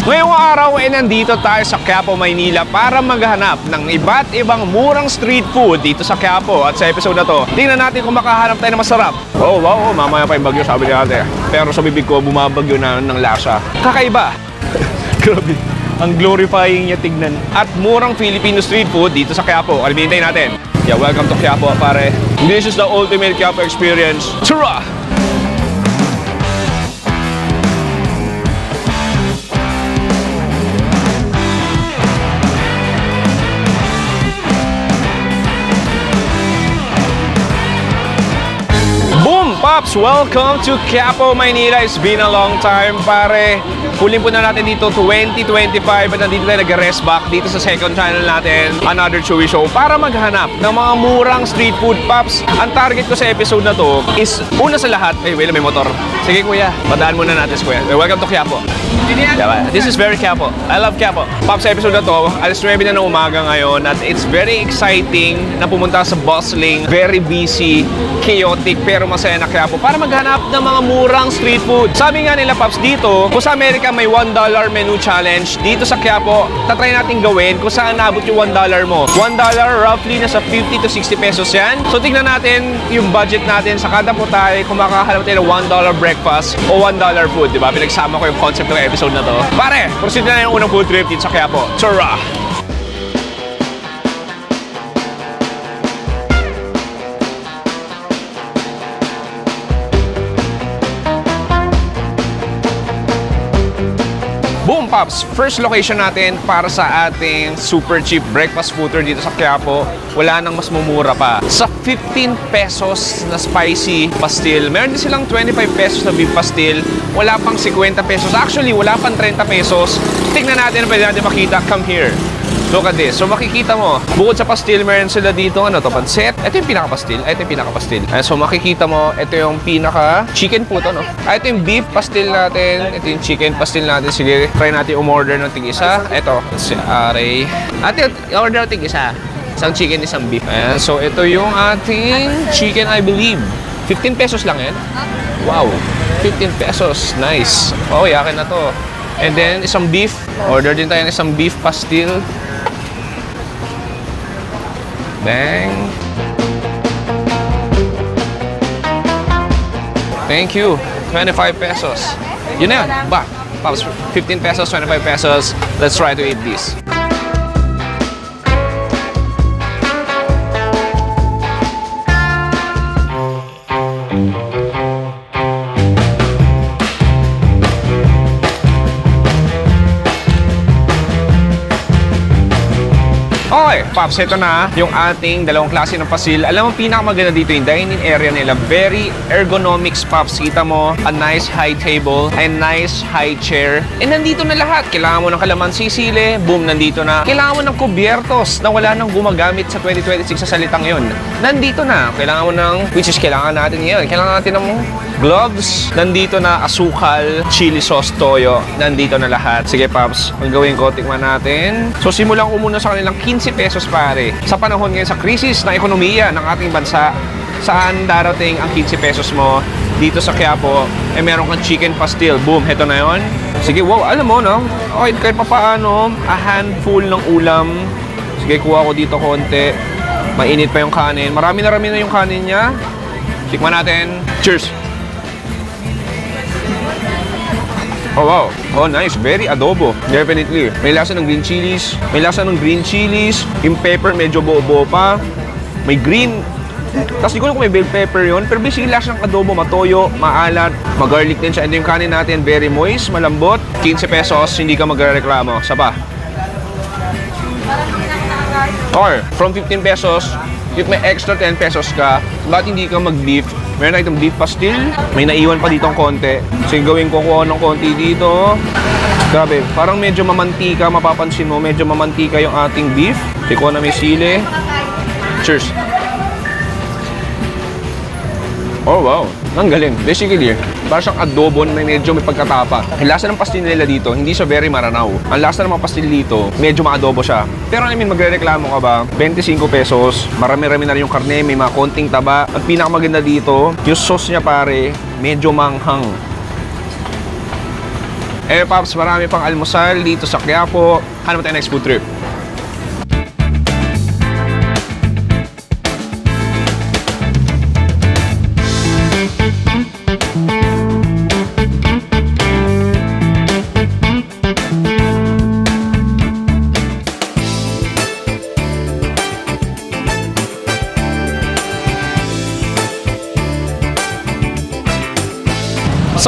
Ngayong araw ay nandito tayo sa Quiapo, Maynila para maghanap ng iba't ibang murang street food dito sa Quiapo. At sa episode na to, tingnan natin kung makahanap tayo ng masarap. Oh wow, mamaya pa yung bagyo, sabi ni ate. Pero sa bibig ko, bumabagyo na ng lasa. Kakaiba. Grabe. Ang glorifying niya tignan. At murang Filipino street food dito sa Quiapo. Alimintayin natin. Yeah, welcome to Quiapo, pare. This is the ultimate Quiapo experience. Tara! Pops, welcome to Quiapo, Maynila. It's been a long time, pare. Huling po na natin dito 2025 at nandito tayo nag-rest back dito sa second channel natin, Another Chewy Show, para maghanap ng mga murang street food, Pops. Ang target ko sa episode na to is, una sa lahat, ay, wala, may motor. Sige, kuya, padaan muna natin, kuya. Welcome to Quiapo. Yeah, this is very Quiapo. I love Quiapo. Pops, sa episode na to, alas 9 na ng umaga ngayon at it's very exciting na pumunta sa bustling, very busy, chaotic, pero masaya na Quiapo para maghanap ng mga murang street food. Sabi nga nila, Pops, dito, kung sa Amerika may $1 menu challenge, dito sa Quiapo, tatry natin gawin kung saan nabot yung $1 mo. $1 roughly nasa 50 to 60 pesos yan. So tignan natin yung budget natin sa kada putay kung makakahanap tayo ng $1 breakfast o $1 food, di ba? Pinagsama ko yung concept ng episode na to. Pare, proceed na yung unang food trip dito sa Quiapo. Tara! Boom, Pops! First location natin para sa ating super cheap breakfast fooder dito sa Quiapo. Wala nang mas mumura pa. Sa 15 pesos na spicy pastil, meron din silang 25 pesos na beef pastil. Wala pang 50 pesos. Actually, wala pang 30 pesos. Tignan natin, pwede natin makita. Come here. Look at this. So makikita mo, bukod sa pastil, meron sila dito, ano to, pancit. Ito yung pinaka-pastil. Ito yung pinaka-pastil. So makikita mo, ito yung pinaka-chicken po to, no? Ito yung beef pastil natin. Ito yung chicken pastil natin. Sige, try natin umorder ng tig-isa. Ito, si Aray. Ate, order ng tig-isa. Isang chicken, isang beef. Ayan. So ito yung ating chicken, I believe. 15 pesos lang yan. Wow. 15 pesos. Nice. Oh, yakin na to. And then, isang beef. Order din tayo ng isang beef pastil. Bang. Thank you. 25 pesos. Yun na yun. Ba? 15 pesos, 25 pesos. Let's try to eat this. Okay, Pops, ito na yung ating dalawang klase ng pasil. Alam mo, pinakamaganda dito yung dining area nila. Very ergonomics, Pops. Kita mo, a nice high table, a nice high chair. And nandito na lahat. Kailangan mo ng kalamansi sili, boom, nandito na. Kailangan mo ng kubyertos na wala nang gumagamit sa 2026 sa salitang yun. Nandito na. Kailangan mo ng, which is kailangan natin ngayon. Kailangan natin ng gloves. Nandito na asukal, chili sauce, toyo. Nandito na lahat. Sige, Pops, ang gawin ko, tikman natin. So, simulan ko muna sa kanilang 15 pesos, pare. Sa panahon ngayon sa krisis na ekonomiya ng ating bansa, saan darating ang 15 pesos mo dito sa Quiapo, eh meron kang chicken pastil. Boom, heto na yon. Sige, wow, alam mo, no? Okay, kahit pa paano, a handful ng ulam. Sige, kuha ko dito konti. Mainit pa yung kanin. Marami na yung kanin niya. Tikman natin. Cheers! Oh, wow. Oh, nice. Very adobo. Definitely. May lasa ng green chilies. May lasa ng green chilies. Yung pepper, medyo buo-buo pa. May green. Tapos di ko alam kung may bell pepper yun. Pero basically, lasa ng adobo. Matoyo, maalat. Mag-garlic din siya. And yung kanin natin, very moist, malambot. 15 pesos, hindi ka magreklamo. Saba. Or, from 15 pesos, if may extra 10 pesos ka, bakit hindi ka mag-beef? Meron na itong beef pastil. May naiwan pa ditong konti. So gawin ko kuha ng konti dito. Grabe, parang medyo mamantika. Mapapansin mo, medyo mamantika yung ating beef. So kuha na may sili. Cheers. Oh wow, ang galing. Basically, parang siyang adobo na medyo may pagkatapa. Ang lasa ng pastil nila dito, hindi siya very maranaw. Ang lasa ng mga pastil dito, medyo maadobo siya. Pero I mean, magrereklamo ka ba? 25 pesos, marami-rami na rin yung karne, may mga konting taba. Ang pinakamaganda dito, yung sauce niya pare, medyo manghang. Pops, marami pang almusal dito sa Quiapo. Hanap tayo next food trip.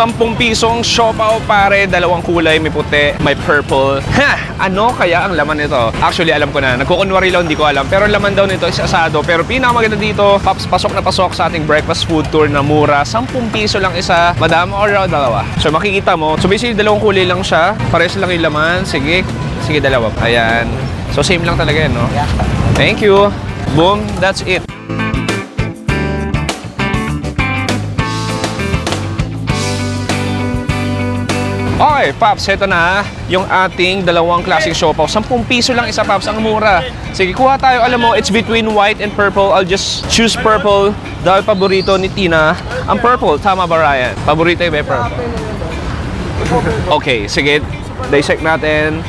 ₱10 siopaw pare, dalawang kulay, may puti, may purple. Ha! Ano kaya ang laman nito? Actually, alam ko na. Nagkukunwari lang, hindi ko alam. Pero ang laman daw nito is asado. Pero pinakamaganda dito, Pops, pasok na pasok sa ating breakfast food tour na mura. ₱10 lang isa. Madam, or dalawa. So makikita mo. So basically, dalawang kulay lang siya. Pares lang yung laman. Sige, dalawa. Ayan. So same lang talaga yan, no? Thank you. Boom, that's it. Okay, Pops, ito na yung ating dalawang klaseng siopaw. ₱10 lang isa, Pops, ang mura. Sige, kuha tayo. Alam mo, it's between white and purple. I'll just choose purple dahil paborito ni Tina ang purple. Tama ba, Ryan? Paborito yung purple. Okay, sige. Dissect natin.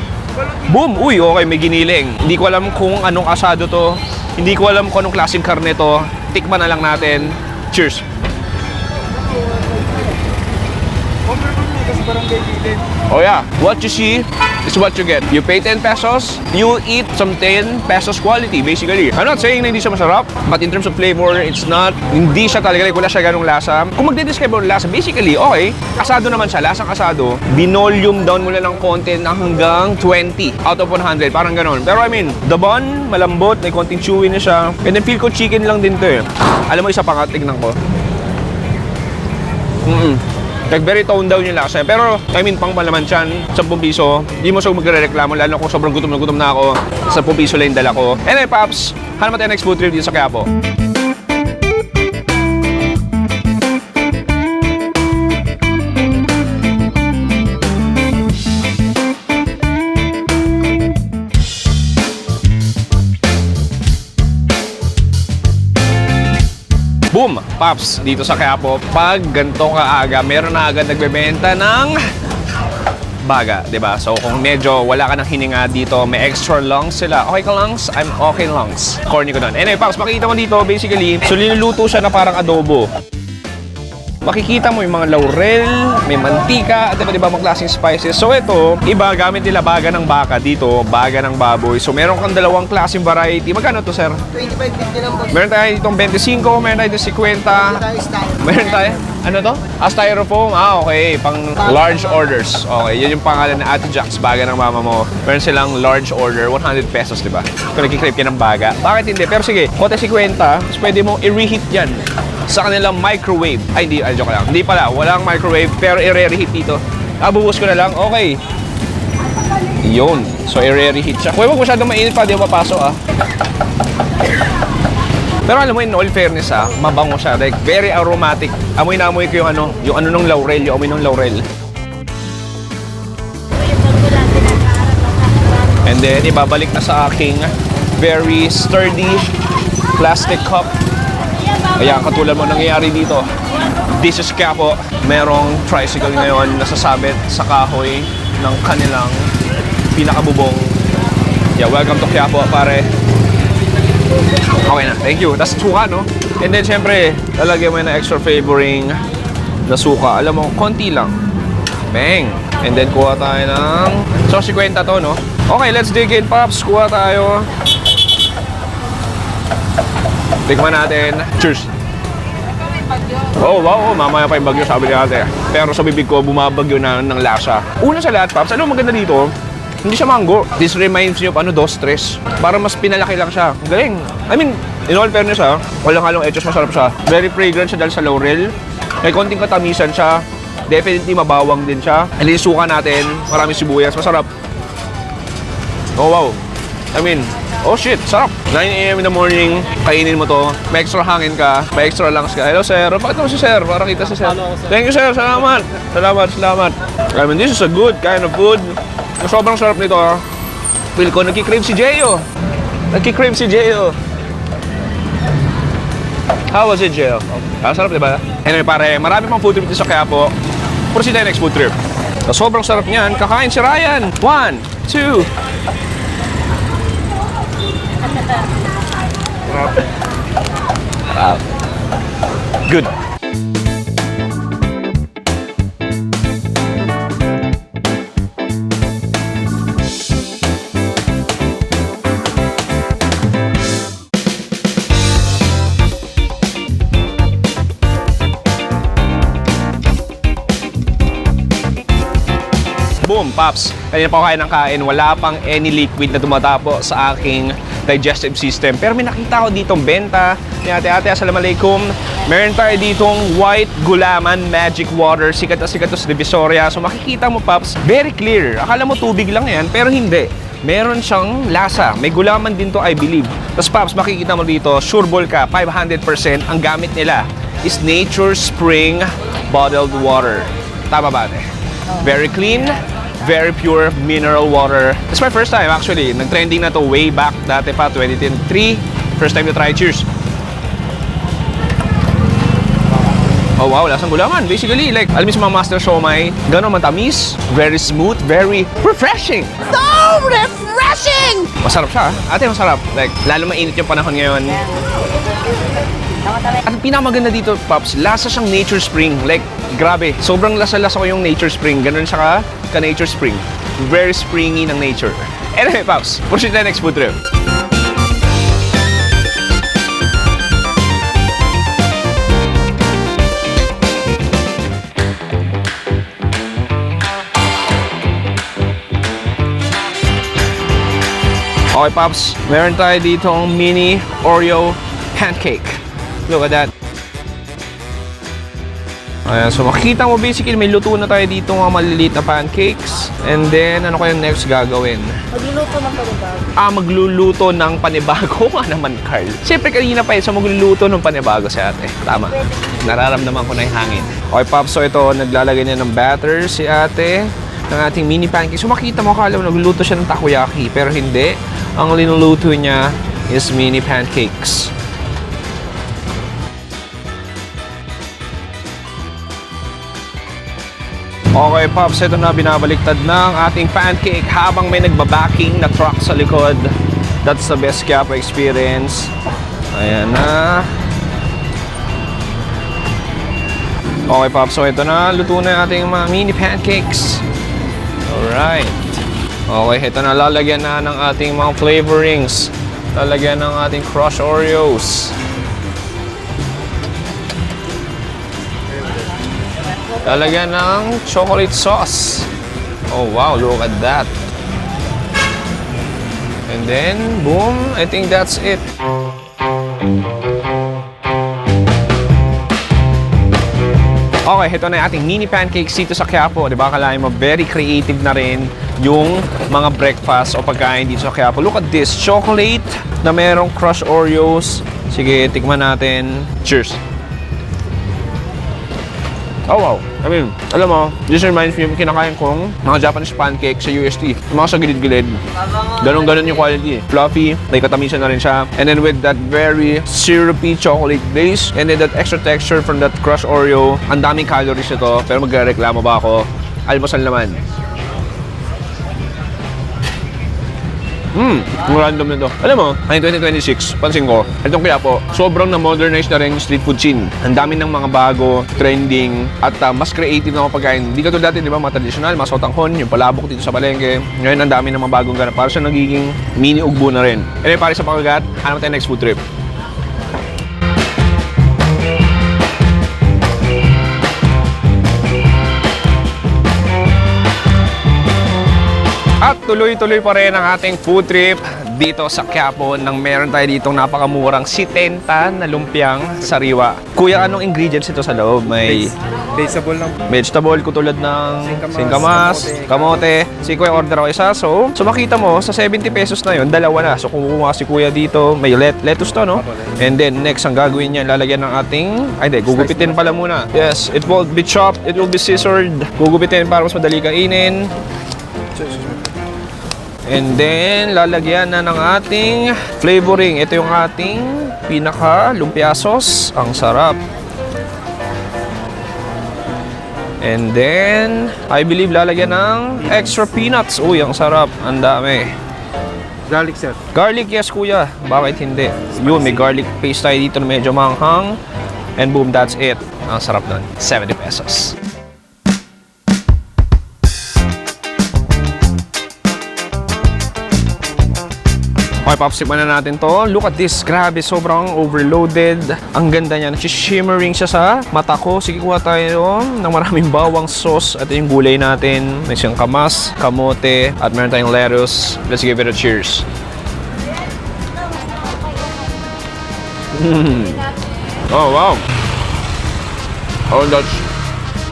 Boom! Uy, okay, may giniling. Hindi ko alam kung anong asado to. Hindi ko alam kung anong klaseng karne to. Tikman na lang natin. Cheers! Oh yeah, what you see is what you get. You pay 10 pesos, you eat some 10 pesos quality, basically. I'm not saying na hindi siya masarap, but in terms of flavor, it's not, hindi siya talaga, wala siya ganong lasa. Kung magde-describe mo ng lasa, basically, okay, asado naman siya, lasang asado. Binolium down mo lang ng konti na hanggang 20 out of 100, parang ganon. Pero I mean, the bun, malambot, may konting chewy na siya. And then feel ko chicken lang din to eh. Alam mo, isa pa nga, tignan ko. Like very toned down yung lasa. Pero, I mean, pang malaman siyan, ₱10, di mo siya magre-reklamo, lalo kung sobrang gutom na ako, ₱10 lang yung dala ko. Anyway, Pops, hanap tayo next food trip dito sa Quiapo. Boom! Pops, dito sa Quiapo, pag ganito kaaga, meron na agad nagbebenta ng baga, diba? So kung medyo wala ka ng hininga dito, may extra lungs sila. Okay ka lungs? I'm okay lungs. Corny ko nun. Anyway, Pops, makikita mo dito, basically, so linuluto siya na parang adobo. Makikita mo yung mga laurel, may mantika, at diba mga klaseng spices. So ito, iba, gamit nila baga ng baka dito, baga ng baboy. So meron kang dalawang klaseng variety. Magkano to, sir? 25.50 lang po. Meron tayo ditong 25, meron tayo ditong 50. Meron tayo? Ano to? Styrofoam. Okay. Pang large orders. Okay. Yun yung pangalan na Ate Jack's baga ng mama mo. Meron silang large order, 100 pesos, di ba? Kung nagkikrave ka ng baga. Bakit hindi? Pero sige, kote 50, tapos pwede mong i-reheat yan sa kanilang microwave. Ay, hindi. Ay, joke lang. Hindi pala. Walang microwave, pero i-reheat dito. Bubuhos ko na lang. Okay. Yun. So, i-reheat siya. Kung huwag masyadong mainit pa, di mo papasok, ah. Pero alam mo, in all fairness, mabango siya. Like, very aromatic. Amoy na amoy ko yung ano nung laurel, yung amoy nung laurel. And then, ibabalik na sa aking very sturdy plastic cup. Kaya katulad mo nangyayari dito. This is Quiapo. Merong tricycle ngayon na sasabit sa kahoy ng kanilang pinakabubong. Yeah, welcome to Quiapo, pare. Okay na, thank you. That's suka, no? And then, syempre, lalagyan mo na extra flavoring na suka. Alam mo, konti lang. Bang! And then, kuha tayo ng... So, 50 to, no? Okay, let's dig in, Pops. Kuha tayo. Tikman natin. Cheers! Oh, wow, mamaya pa yung bagyo, sabi ni ate. Pero sa bibig ko, bumabagyo na ng lasa. Una sa lahat, Pops, ano maganda dito? Hindi siya mango. This reminds me of dos tres. Para mas pinalaki lang siya. Galing. I mean, in all fairness walang halong etchos, masarap siya. Very fragrant siya dahil sa laurel. May konting katamisan siya. Definitely mabawang din siya. And then suka natin, maraming sibuyas, masarap. Oh wow. I mean, oh shit, sarap. 9 AM in the morning, kainin mo to. May extra hangin ka, may extra lungs ka. Hello sir, bakit mo si sir? Para kita si sir. Thank you sir, salamat. Salamat. I mean, this is a good kind of food. Sobrang sarap nito Feel ko, nagkikrave si Jeyo. How was it, Jeyo? Sarap, diba? Anyway, pare, marami pang food trip dito sa Quiapo. Proceed tayo next food trip. So, sobrang sarap niyan. Kakain si Ryan. 1, 2. Sarap. Good. Boom, Pops. Kanina pa ako kain ng kain. Wala pang any liquid na tumatapo sa aking digestive system. Pero may nakita ko ditong benta ni ate-ate. Assalamualaikum. Meron tayo ditong white gulaman magic water. Sikat na sikat to sa Divisoria. So makikita mo, Pops, very clear. Akala mo tubig lang yan, pero hindi. Meron siyang lasa. May gulaman din to, I believe. Tapos, Pops, makikita mo dito, sureball ka, 500%. Ang gamit nila is Nature Spring bottled water. Tama ba, ate? Very clean, very pure mineral water. It's my first time actually. Nag-trending na to way back dati pa, 2023. First time to try. Cheers. Oh wow, lasang gulaman. Basically, like, alam mo sa mga master siomai, gano'n matamis, very smooth, very refreshing. So refreshing! Masarap siya. Ate, masarap. Like, lalo mainit yung panahon ngayon. At ang pinakamaganda dito, Pops, lasa siyang Nature Spring. Like, grabe. Sobrang lasa-lasa ko yung Nature Spring. Ganun siya ka Nature Spring. Very springy ng nature. Anyway, Pops, proceed na next food trip. Okay, Pops, meron tayo ditong mini Oreo pancake. Look at that. Ayan, so makikita mo basically may luto na tayo dito mga maliliit na pancakes. And then, ano kayong next gagawin? Magluluto ng panibago. Magluluto ng panibago nga naman, Carl. Siyempre kanina pa so magluluto ng panibago si ate. Tama. Nararamdaman ko na yung hangin. Okay, Pops, so ito, naglalagay niya ng batter si ate ng ating mini pancake. So makita mo, akala mo nagluluto siya ng takoyaki, pero hindi. Ang linuluto niya is mini pancakes. Okay, Pops, ito na, binabaliktad ng ating pancake habang may nagbabacking na truck sa likod. That's the best Quiapo experience. Ayan na. Okay, Pops, so ito na, luto na yung ating mga mini pancakes. Alright. Okay, ito na, lalagyan na ng ating mga flavorings. Lalagyan ng ating crushed Oreos. Lalagyan ng chocolate sauce. Oh wow, look at that. And then, boom, I think that's it. Okay, ito na yung ating mini pancakes dito sa Quiapo. Diba, kalahin mo, very creative na rin yung mga breakfast o pagkain dito sa Quiapo. Look at this, chocolate na merong crushed Oreos. Sige, tikman natin. Cheers. Oh wow. I mean, alam mo, this reminds me yung kinakain kong mga Japanese pancake sa UST. Yung mga sa gilid-gilid. Ganon-ganon yung quality. Fluffy, may katamisan na rin siya. And then with that very syrupy chocolate glaze, and then that extra texture from that crushed Oreo. Ang daming calories nito, pero magreklamo ba ako? Almusal naman. Random na to. Alam mo, ngayong 2026, pansin ko, itong Quiapo, sobrang na-modernize na rin yung street food scene. Ang dami ng mga bago, trending, at mas creative na mga pagkain. Hindi ka to dati, di ba, mga traditional, mga sotanghon, yung palabok dito sa palengke. Ngayon, ang dami ng mga bagong ganap. Para siya nagiging mini ugbo na rin. Anyway, pare sa pagkagat, hanap tayo next food trip. At tuloy-tuloy pa rin ang ating food trip dito sa Quiapo nang meron tayo ditong napakamurang 70 na lumpiang sariwa. Kuya, anong ingredients ito sa loob? May Vegetable lang. vegetable katulad ng singkamas, kamote. Si Kuya order ako isa. So makita mo, sa 70 pesos na yun, dalawa na. So kung kumuha si Kuya dito, may lettuce to, no? And then next, ang gagawin niya, lalagyan ng ating, gugupitin pala muna. Yes, it will be chopped, it will be scissored. Gugupitin para mas madali kainin. And then, lalagyan na ng ating flavoring. Ito yung ating pinaka lumpia sauce. Ang sarap. And then, I believe lalagyan ng extra peanuts. Uy, ang sarap. Ang dami. Garlic, sir. Garlic, yes kuya. Bakit hindi? Yun, may garlic paste tayo dito na medyo manghang. And boom, that's it. Ang sarap nun. 70 pesos. Okay, popsick na natin to. Look at this. Grabe, sobrang overloaded. Ang ganda niya. Shimmering siya sa mata ko. Sige, kuha tayo ng maraming bawang sauce. At yung gulay natin. May siyang kamas, kamote, at meron tayong lettuce. Let's give it a cheers. Oh, wow. Oh, that's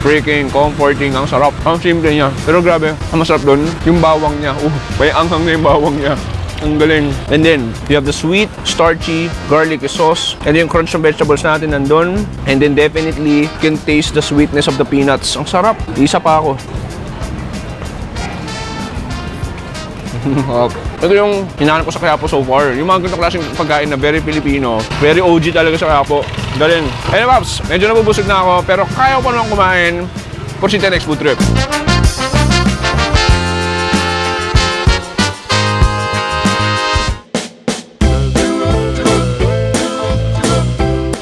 freaking comforting. Ang sarap. Ang simple niya. Pero grabe, ang masarap doon, yung bawang niya. May anghang na yung bawang niya. Ang galing. And then, you have the sweet, starchy, garlic sauce. And then yung crunch ng vegetables natin nandun. And then definitely, you can taste the sweetness of the peanuts. Ang sarap. Isa pa ako. Ito yung hinahanap ko sa Quiapo so far. Yung mga ganito klaseng pagkain na very Filipino, very OG talaga sa Quiapo. Galing. Ayun, Paps, medyo nabubusog na ako, pero kaya ko pa naman kumain for si next food trip.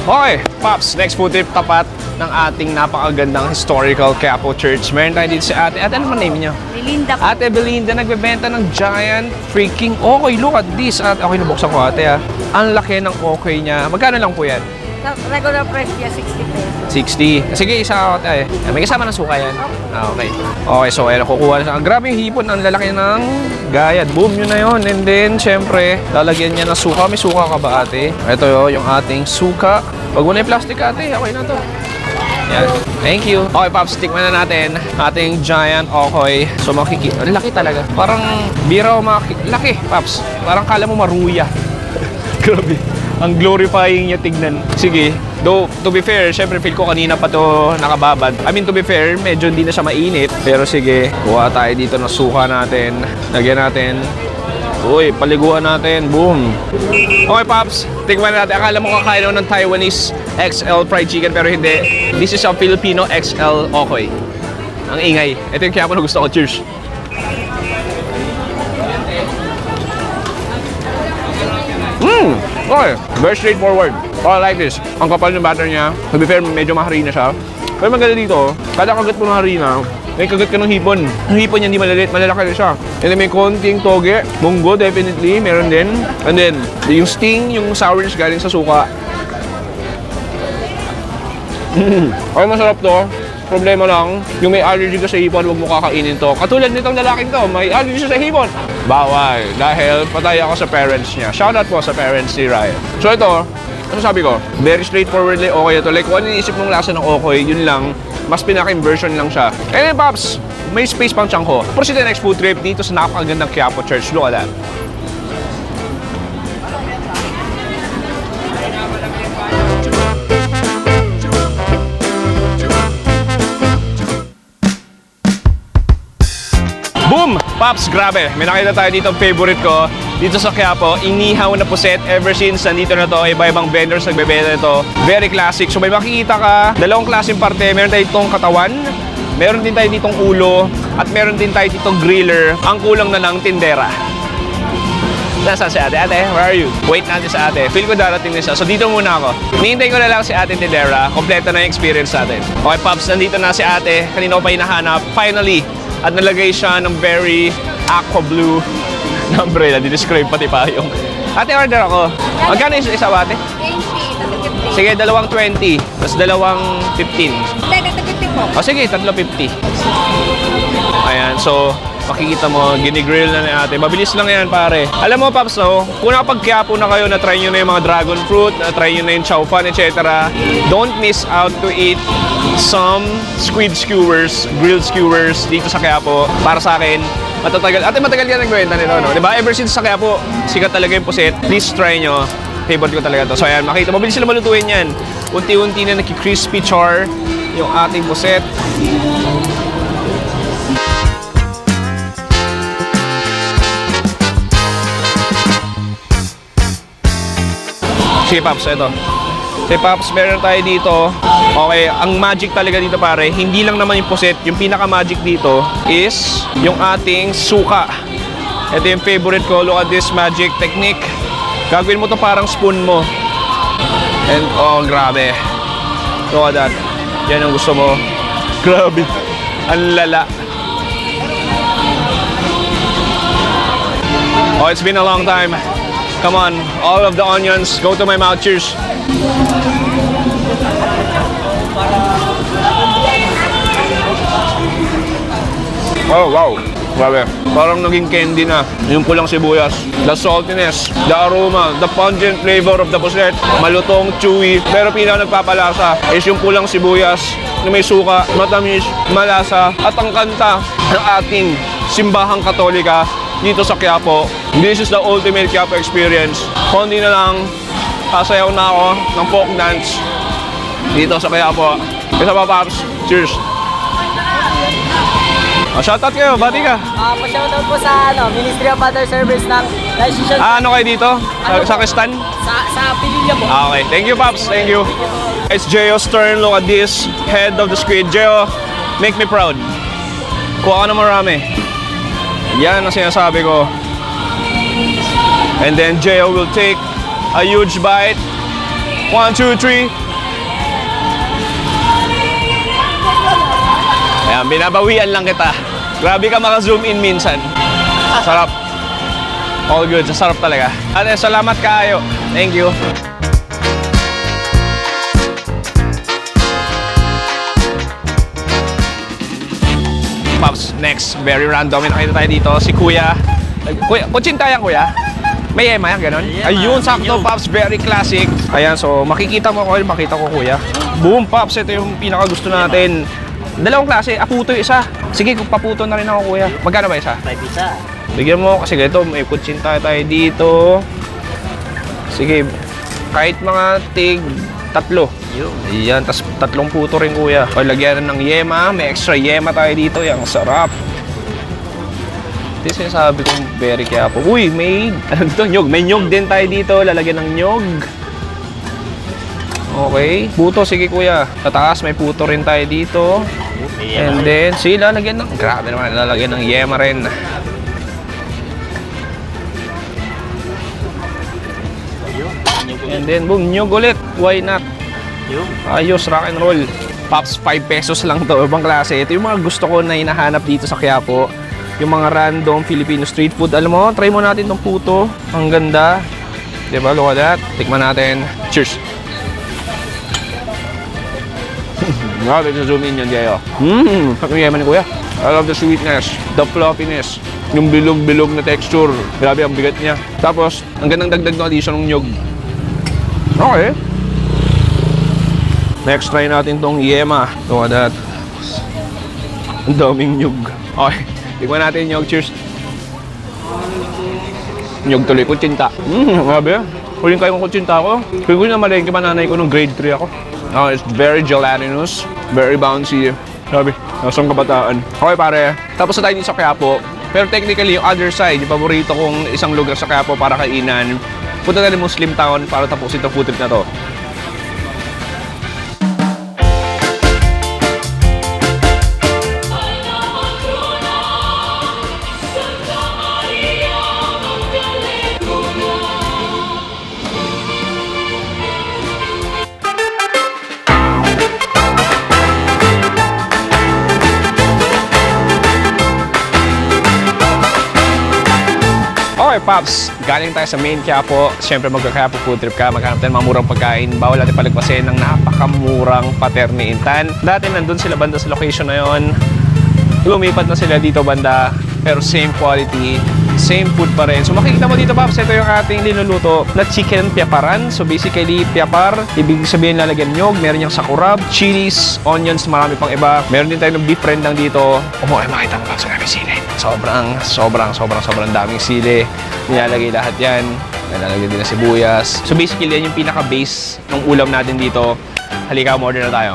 Okay, Pops, next food trip tapat ng ating napakagandang historical Quiapo Church. Meron tayo dito si ate. Ate, ano man name niyo? Belinda po. Ate Belinda, nagbebenta ng giant freaking okay. Look at this. At okay, nabuksan ko ate ha. Ang laki ng okay niya. Magkano lang po yan? Sa regular price niya, 60 pesos. 60. Sige, isa ako ate. May kasama ng suka yan. Okay. Okay, so ayun, kukuha na siya. Grabe yung hipon. Ang lalaki ng gayad. Boom, yun na yun. And then, syempre, lalagyan niya ng suka. May suka ka ba ate? Ito yung ating suka. Wag mo na yung plastic ate. Okay na to. Yan. Thank you. Okay, Pops, tikman na natin ating giant okoy. So, makikita. Ang laki talaga. Parang biro laki, Pops. Parang kala mo maruya. Grabe. Ang glorifying niya tignan. Sige. Though, to be fair, syempre feel ko kanina pa to nakababad. I mean, to be fair, medyo hindi na siya mainit. Pero sige, kuha tayo dito ng suka natin. Lagyan natin. Uy, paliguan natin. Boom. Okay, Pops. Tingnan natin. Akala mo kakain ako ng Taiwanese XL fried chicken pero hindi. This is a Filipino XL okoy. Ang ingay. Ito yung kaya ako na gusto ko. Cheers. Okay. Very straightforward. Oh, I like this. Ang kapal ng batter niya. To be fair, medyo maharina siya. Pero maganda dito, kada kagat mo ng harina, may kagat ka ng hipon. Ang hipon niya hindi malaliit, malalaki rin siya. And then may konting toge, munggo definitely, meron din. And then, yung sting, yung sourness galing sa suka. Ay, masarap to. Problema lang, yung may allergy ka sa hipon, huwag mo kakainin to. Katulad nitong lalaking to, may allergy siya sa hipon. Bawal, dahil patay ako sa parents niya. Shoutout po sa parents ni Ryan. So ito, ano sabi ko? Very straightforwardly okay ito. Like kung ano iniisip mong lasa ng okoy, yun lang. Mas pinaka-in version lang siya. And then, Pops, may space pang tiyang ko. Proceed the next food trip dito sa napakagandang Quiapo Church. Look at that. Boom! Pops, grabe. May nakita tayo dito, favorite ko. Dito sa Quiapo, inihaw na puset. Ever since nandito na to, iba-ibang vendors nagbebenta nito. Very classic. So may makikita ka, dalawang klaseng parte. Meron tayo ditong katawan, meron din tayo ditong ulo, at meron din tayo ditong griller. Ang kulang na ng tindera. Nasaan si ate? Ate, where are you? Wait natin sa ate. Feel ko darating na siya. So dito muna ako. Nihintay ko na lang si ate tindera. Kompleto na yung experience natin. Okay, Pops, nandito na si ate. Kanina ko pa hinahanap. Finally, at nalagay siya ng very aqua blue na umbrella. Di-describe pati pa yung... Ate, order ako. Magkano yung isa ate? 20, Sige, dalawang 20. Tapos dalawang 15. Hindi, 50 po. O sige, 3.50. Ayan, so makikita mo, ginigrill na ni ate. Mabilis lang yan, pare. Alam mo, Pops, no? Kung nakapag-Quiapo na kayo, na-try nyo na yung mga dragon fruit, na-try nyo na yung chow fan, etc. Don't miss out to eat some squid skewers, grilled skewers dito sa Quiapo. Para sa akin, matatagal. Ate, matagal yan nagbenta nito, no? Diba? Ever since sa Quiapo, sikat talaga yung puset. Please try nyo. Favorite ko talaga to. So ayan, makita. Mabilis sila malutuin yan. Unti-unti na naki-crispy char yung ating puset. Sige, Pops, ito. Sige, Pops, meron tayo dito Okay, ang magic talaga dito pare, hindi lang naman yung puset. Yung pinaka-magic dito is yung ating suka. Ito yung favorite ko. Look at this magic technique. Gagawin mo to parang spoon mo. And, oh, grabe. Look at that. Yan ang gusto mo. Grabe. Ang lala. Oh, it's been a long time. Come on, all of the onions, go to my mouth. Cheers. Oh, wow. Grabe. Parang naging candy na. Yung pulang sibuyas. The saltiness, the aroma, the pungent flavor of the puset. Malutong, chewy. Pero pinaka nagpapalasa is yung pulang sibuyas na may suka, matamis, malasa, at ang kanta ng ating simbahang Katolika dito sa Quiapo. This is the ultimate Quiapo experience. Kundi na lang, sasayaw na ako ng folk dance dito sa Quiapo. Isa pa, Paps. Cheers. Shoutout kayo, bati ka. Pa-shoutout po sa Ministry of Other Service ng Licensure Ano kayo dito? Sa Kristan? sa Pililla po. Okay, thank you, Pops. Thank you. It's Jeo's turn. Look at this. Head of the squid. Jeo, make me proud. Kuha ka na marami. Yan ang sinasabi ko. And then Jeo will take a huge bite. 1, 2, 3. Ayan, binabawian lang kita. Grabe ka maka-zoom in minsan. Sarap. All good. Sarap talaga. Ate, salamat kayo. Thank you. Pops, next. Very random. May nakita tayo dito. Si Kuya. Kuya, kutsinta yan, Kuya? May yema yan, gano'n? Ayun, sakto, Pops. Very classic. Ayan, so makikita mo ko. Makita ko, Kuya. Boom, Pops. Ito yung pinaka gusto natin. Dalawang klase. Aputo yung isa. Sige, kung paputo na rin ako, Kuya. Magkano ba isa? 5 isa. Bigyan mo kasi ganito, may kutsinta tayo dito. Sige, kahit mga tig 3. Ayan, tas 3 puto rin, Kuya. O, lagyan ng yema. May extra yema tayo dito. Yang sarap. Ito yung sinasabi kong very Quiapo. Uy, may, ano dito, nyog. May nyog din tayo dito. Lalagyan ng nyog. Okay. Puto, sige, Kuya. Sa taas, may puto rin tayo dito. And then, sila lalagyan ng, grabe naman, lalagyan ng yema rin. And then, boom, nyug ulit. Why not? Ayos, rock and roll. Pops, 5 pesos lang to. Ibang klase. Ito yung mga gusto ko na hinahanap dito sa Quiapo. Yung mga random Filipino street food. Alam mo, try mo natin tong puto. Ang ganda. Diba? Look at that. Tikman natin. Cheers. Grabe, zoom in yun, Jeo. Sakto yung yaman ni Kuya. I love the sweetness, the fluffiness, yung bilog-bilog na texture. Grabe, ang bigat niya. Tapos, ang gandang dagdag na addition ng nyog. Okay. Next, try natin tong yema. Look at that. Ang daming nyog. Okay, tignan natin yung nyog. Cheers. Nyog tuloy, kutsinta. Grabe. Huling kayo kong kutsinta ko. Kaya ko na malengke pa nanay ko nung grade 3 ako. Oh, it's very gelatinous, very bouncy. Grabe, nasang kabataan. Okay, pare. Tapos na tayo dito sa Quiapo. Pero technically, yung other side, yung paborito kong isang lugar sa Quiapo para kainan, punta tayo ng Muslim Town para tapusin itong food trip na to. Okay, Pops, galing tayo sa main Quiapo. Siyempre magka-Quiapo food trip ka, maghanap tayo ng mga murang pagkain. Bawal natin palagpasin ng napakamurang Paterni Intan. Dati nandun sila banda sa location na yon. Lumipat na sila dito banda, pero same quality, same food pa rin. So makikita mo dito, Pops, ito yung ating linuluto na chicken piaparan. So basically, piapar, ibig sabihin lalagyan nyog, meron yung sakurab, chilies, onions, marami pang iba. Meron din tayo ng beef rendang dito. Makita mo, Pops, marami sili. Sobrang daming sili. Nilalagay lahat yan. Nilalagay din na sibuyas. So basically, yan yung pinaka-base ng ulam natin dito. Halika, order na tayo.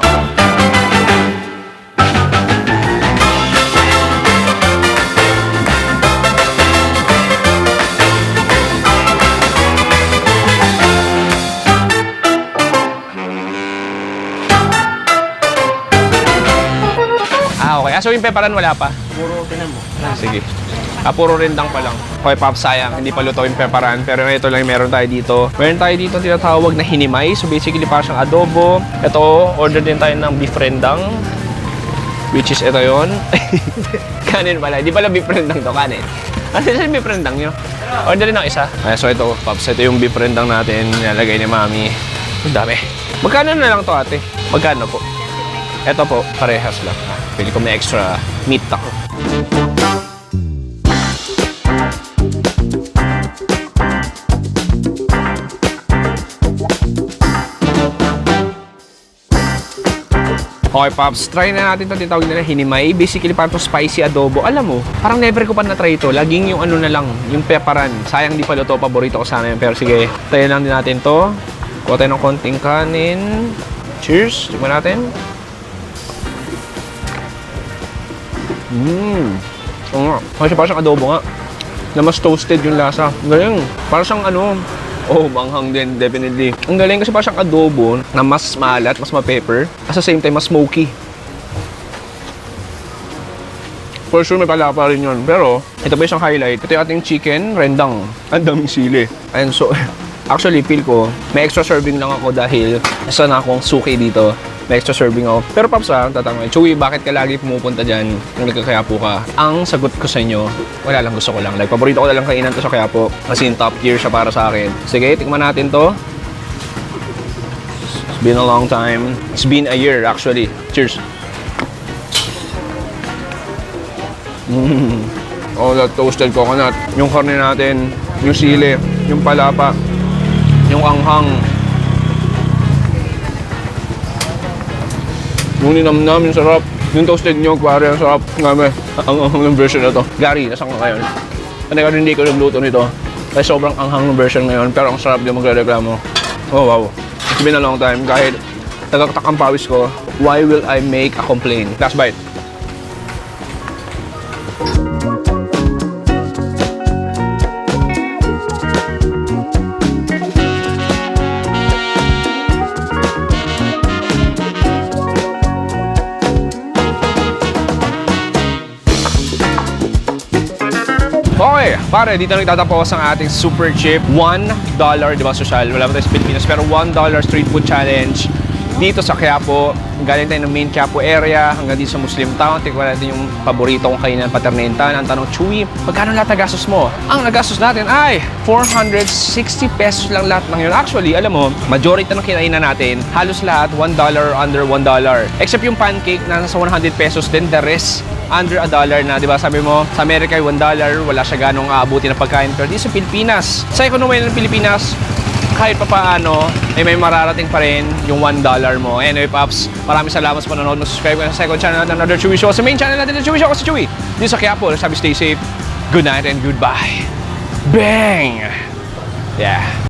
So yung peparan wala pa? Puro tinan mo. Sige. Puro rendang pa lang. Okay, Pops, sayang. Hindi pa luto yung peparan. Pero ito lang yung meron tayo dito. Meron tayo dito tinatawag na hinimay. So basically parang siyang adobo. Ito, order din tayo ng beef rendang. Which is ito yon. Kanin pala. Hindi pala beef rendang to, kanin. Ano yung beef rendang nyo? Order din ng isa. So ito, Pops. Ito yung beef rendang natin. Nilalagay ni Mami. Ang dami. Magkano na lang to, ate? Magkano po? Ito po, parehas lang. Pili ko may extra meat ako. Okay, Pops, try na natin ito. Tinatawag nila hinimay. Basically, parang spicy adobo. Alam mo, parang never ko pa na-try ito. Laging yung ano na lang, yung peparan. Sayang di pa luto. Paborito ko sana yun. Pero sige, try lang din natin to. Kuha tayo ng konting kanin. Cheers! Tignan natin. Oo nga. Kasi parang siyang adobo nga. Na mas toasted yung lasa. Galing. Parang siyang ano, manghang din, definitely. Ang galing kasi parang siyang adobo na mas maalat, mas ma-pepper. At sa same time, mas smoky. For sure, may palapa rin yun. Pero, ito pa yung highlight. Ito yung ating chicken rendang. Ang daming sili. And so, actually, feel ko, may extra serving lang ako dahil isa na akong suki dito. May extra serving ako. Pero Pops, tatanungin, Chewy, bakit ka lagi pumupunta dyan kung nagka-Quiapo ka? Ang sagot ko sa inyo, wala lang, gusto ko lang. Like, paborito ko na lang kainan to sa Quiapo. Kasi in top tier siya para sa akin. Sige, tikman natin to. It's been a long time. It's been a year, actually. Cheers. Oh, that toasted coconut. Yung karne natin, yung sili, yung palapa, yung anghang. Yung ninamnam, yung sarap. Yung toasted nyo, pare, ang sarap. Ngame, ang version na to. Gary, nasan ka ngayon? Hindi ko nagluto nito. Kasi sobrang anghang ng version ngayon, pero ang sarap din magre-reklamo. Oh, wow. It's been a long time. Kahit nagkakatak ang pawis ko, why will I make a complaint? Last bite. Okay, pare, dito nagtatapos ang ating super cheap $1, di ba, social? Wala pa tayo sa Pilipinas, pero $1 street food challenge dito sa Quiapo. Galing tayo ng main Quiapo area hanggang dito sa Muslim Town. Tikman natin yung paborito kong kainan, paternenta. Ang tanong, Chewy, magkano lahat nagastos mo? Ang nagastos natin ay 460 pesos lang lahat ng yun. Actually, alam mo, majority ng kinainan natin, halos lahat $1, under $1. Except yung pancake na nasa 100 pesos din, the rest under $1 na, di ba? Sabi mo, sa Amerika ay $1, wala siya ganong aabuti na pagkain. Pero dito sa Pilipinas, sa ekonomiya ng Pilipinas, kahit pa paano, ay may mararating pa rin yung $1 mo. Anyway, Pops, maraming salamat sa panonood. Mag-subscribe ka sa second channel natin, Another Chewy Show. Sa main channel natin, The Chewy Show, ako si Chewy. Dito sa Quiapo, sabi, stay safe, good night and goodbye. Bang! Yeah.